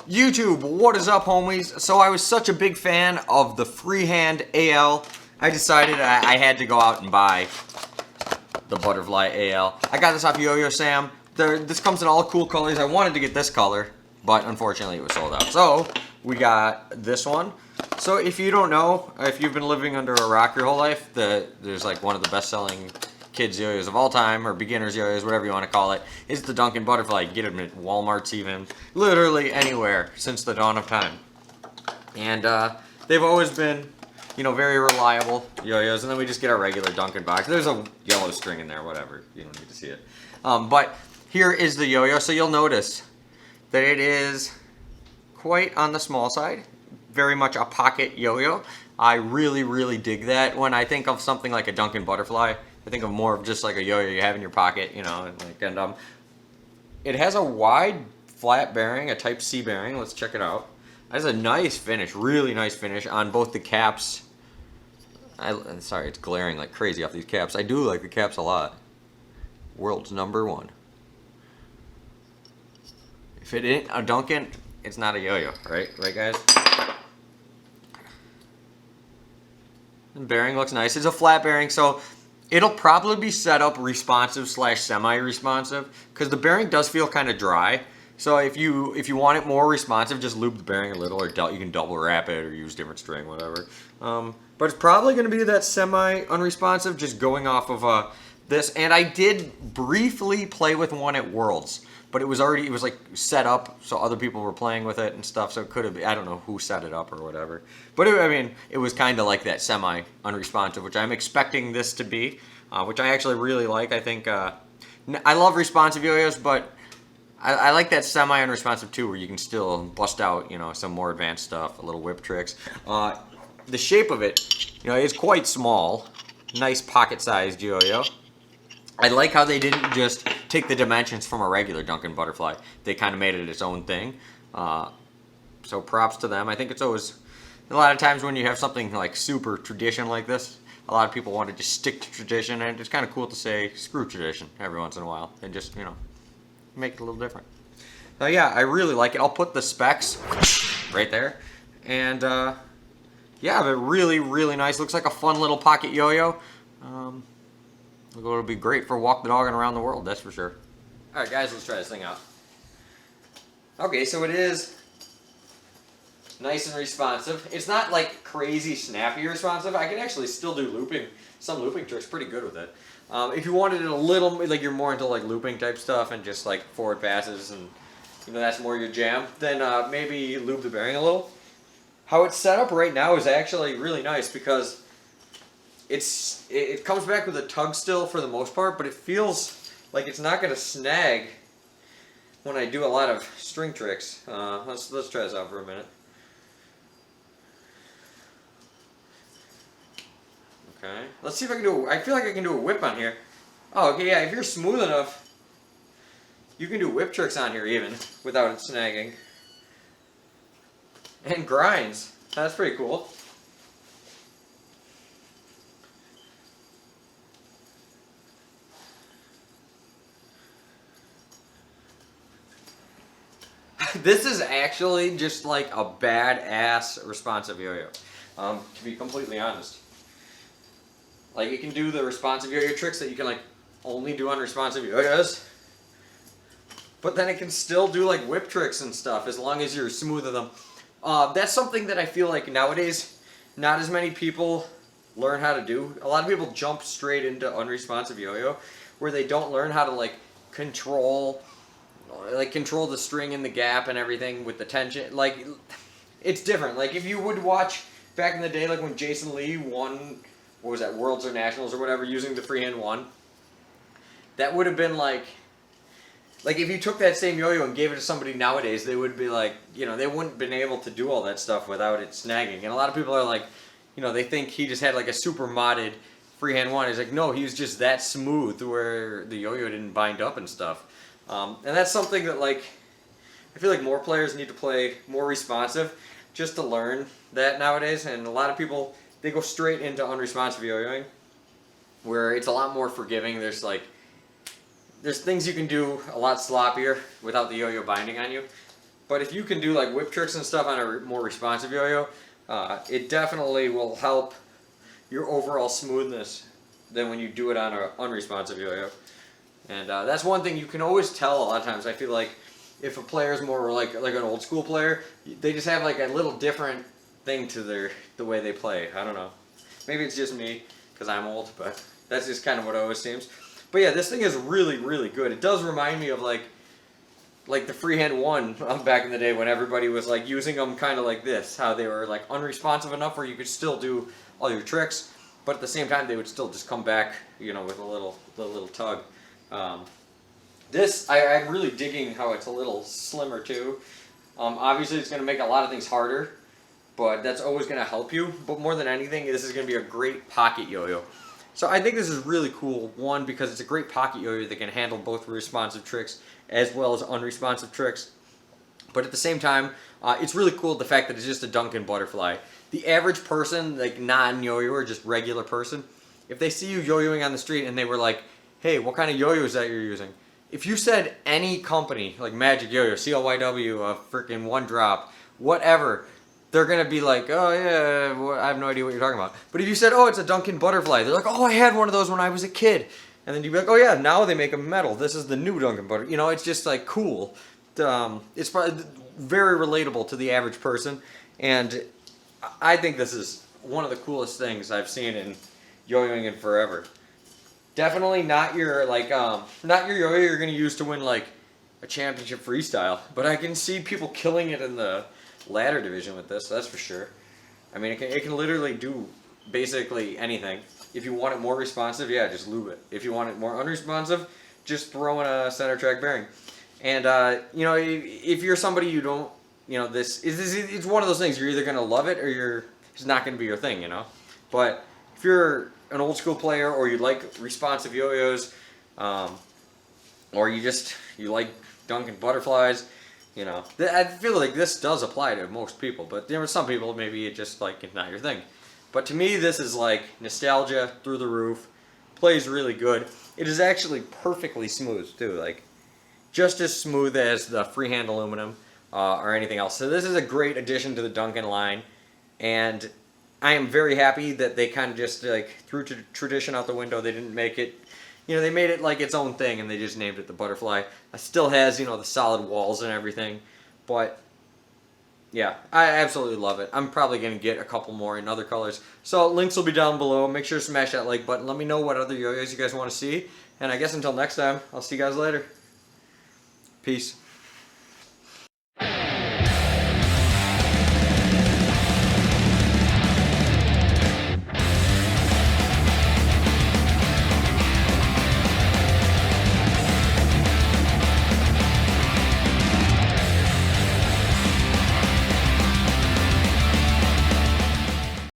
YouTube, what is up, homies? So I was such a big fan of the freehand AL, I decided I had to go out and buy the butterfly AL. I got this off YoYo Sam. This comes in all cool colors. I wanted to get this color, but unfortunately it was sold out. So we got this one. So if you don't know, if you've been living under a rock your whole life, there's like one of the best-selling kids yo-yos of all time, or beginners yo-yos, whatever you want to call it, is the Duncan butterfly. You get them at Walmart's, even literally anywhere since the dawn of time. And they've always been, you know, very reliable yo-yos. And then we just get our regular Duncan box. There's a yellow string in there, whatever. You don't need to see it. But here is the yo-yo. So you'll notice that it is quite on the small side. Very much a pocket yo-yo. I really, really dig that. When I think of something like a Duncan butterfly, I think of more of just like a yo-yo you have in your pocket, you know. And it has a wide, flat bearing, a Type C bearing. Let's check it out. It has a nice finish, really nice finish on both the caps. I'm sorry, it's glaring like crazy off these caps. I do like the caps a lot. World's #1. If it ain't a Duncan, it's not a yo-yo, right? Right, guys? And bearing looks nice. It's a flat bearing, so it'll probably be set up responsive / semi-responsive, because the bearing does feel kind of dry. So if you want it more responsive, just lube the bearing a little, or you can double wrap it or use different string, whatever. But it's probably going to be that semi-unresponsive, just going off of this. And I did briefly play with one at Worlds, but it was like set up, so other people were playing with it and stuff. So it could have been, I don't know who set it up or whatever. But I mean, it was kind of like that semi-unresponsive, which I'm expecting this to be, which I actually really like. I think I love responsive yo-yos, but I like that semi-unresponsive too, where you can still bust out, you know, some more advanced stuff, a little whip tricks. The shape of it, you know, is quite small, nice pocket-sized yo-yo. I like how they didn't just take the dimensions from a regular Duncan butterfly. They kind of made it its own thing. So props to them. I think it's always, a lot of times when you have something like super tradition like this, a lot of people want to just stick to tradition, and it's kind of cool to say screw tradition every once in a while and just, you know, make it a little different. So yeah, I really like it. I'll put the specs right there. And yeah, they're really, really nice. Looks like a fun little pocket yo-yo. It'll be great for walk the dog and around the world, that's for sure. Alright guys, let's try this thing out. Okay, so it is nice and responsive. It's not like crazy snappy responsive. I can actually still do looping, some looping tricks pretty good with it. If you wanted it a little, like you're more into like looping type stuff and just like forward passes and, you know, that's more your jam, then maybe lube the bearing a little. How it's set up right now is actually really nice, because it comes back with a tug still for the most part, but it feels like it's not going to snag when I do a lot of string tricks. Let's try this out for a minute. Okay, let's see if I can do. I feel like I can do a whip on here. Oh, okay, yeah. If you're smooth enough, you can do whip tricks on here even without it snagging. And grinds. That's pretty cool. This is actually just like a badass responsive yo-yo, to be completely honest. Like, it can do the responsive yo-yo tricks that you can like only do on responsive yo-yos, but then it can still do like whip tricks and stuff as long as you're smooth with them. That's something that I feel like nowadays not as many people learn how to do. A lot of people jump straight into unresponsive yo-yo, where they don't learn how to like control the string in the gap and everything with the tension. Like, it's different. Like, if you would watch back in the day, like when Jason Lee won, what was that, Worlds or Nationals or whatever, using the freehand one, that would have been like if you took that same yo-yo and gave it to somebody nowadays, they would be like, you know, they wouldn't have been able to do all that stuff without it snagging. And a lot of people are like, you know, they think he just had like a super modded freehand one. He's like, no, he was just that smooth where the yo-yo didn't bind up and stuff. And that's something that, like, I feel like more players need to play more responsive just to learn that nowadays. And a lot of people, they go straight into unresponsive yo-yoing, where it's a lot more forgiving. There's things you can do a lot sloppier without the yo-yo binding on you. But if you can do like whip tricks and stuff on a more responsive yo-yo, it definitely will help your overall smoothness than when you do it on an unresponsive yo-yo. And that's one thing you can always tell a lot of times. I feel like if a player is more like an old school player, they just have like a little different thing to the way they play. I don't know. Maybe it's just me because I'm old, but that's just kind of what it always seems. But yeah, this thing is really, really good. It does remind me of like the freehand one back in the day when everybody was like using them kind of like this, how they were like unresponsive enough where you could still do all your tricks, but at the same time they would still just come back, you know, with a little tug. This I'm really digging how it's a little slimmer too. Obviously it's going to make a lot of things harder, but that's always going to help you. But more than anything, this is going to be a great pocket yo-yo. So I think this is really cool, one, because it's a great pocket yo-yo that can handle both responsive tricks as well as unresponsive tricks. But at the same time, it's really cool the fact that it's just a Duncan butterfly. The average person, like non-yo-yo or just regular person, if they see you yo-yoing on the street and they were like, hey, what kind of yo-yo is that you're using? If you said any company, like Magic Yo-Yo, CLYW, freaking One Drop, whatever, they're going to be like, oh yeah, well, I have no idea what you're talking about. But if you said, oh, it's a Duncan butterfly, they're like, oh, I had one of those when I was a kid. And then you'd be like, oh yeah, now they make them metal. This is the new Duncan butter. You know, it's just like cool. It's probably very relatable to the average person. And I think this is one of the coolest things I've seen in yo-yoing in forever. Definitely not your like not your yo-yo you're gonna use to win like a championship freestyle, but I can see people killing it in the ladder division with this. That's for sure. I mean, it can literally do basically anything. If you want it more responsive, yeah, just lube it. If you want it more unresponsive, just throw in a center track bearing. And you know, if you're somebody you don't, you know, it's one of those things. You're either gonna love it or it's not gonna be your thing, you know. But if you're an old school player, or you like responsive yo-yos, or you like Duncan butterflies, you know, I feel like this does apply to most people, but there are some people maybe it just like it's not your thing. But to me, this is like nostalgia through the roof. Plays really good. It is actually perfectly smooth too, like just as smooth as the freehand aluminum or anything else. So this is a great addition to the Duncan line, and I am very happy that they kind of just like threw tradition out the window. They didn't make it, you know, they made it like its own thing and they just named it the butterfly. It still has, you know, the solid walls and everything, but yeah, I absolutely love it. I'm probably going to get a couple more in other colors. So links will be down below. Make sure to smash that like button. Let me know what other yo-yos you guys want to see. And I guess until next time, I'll see you guys later. Peace.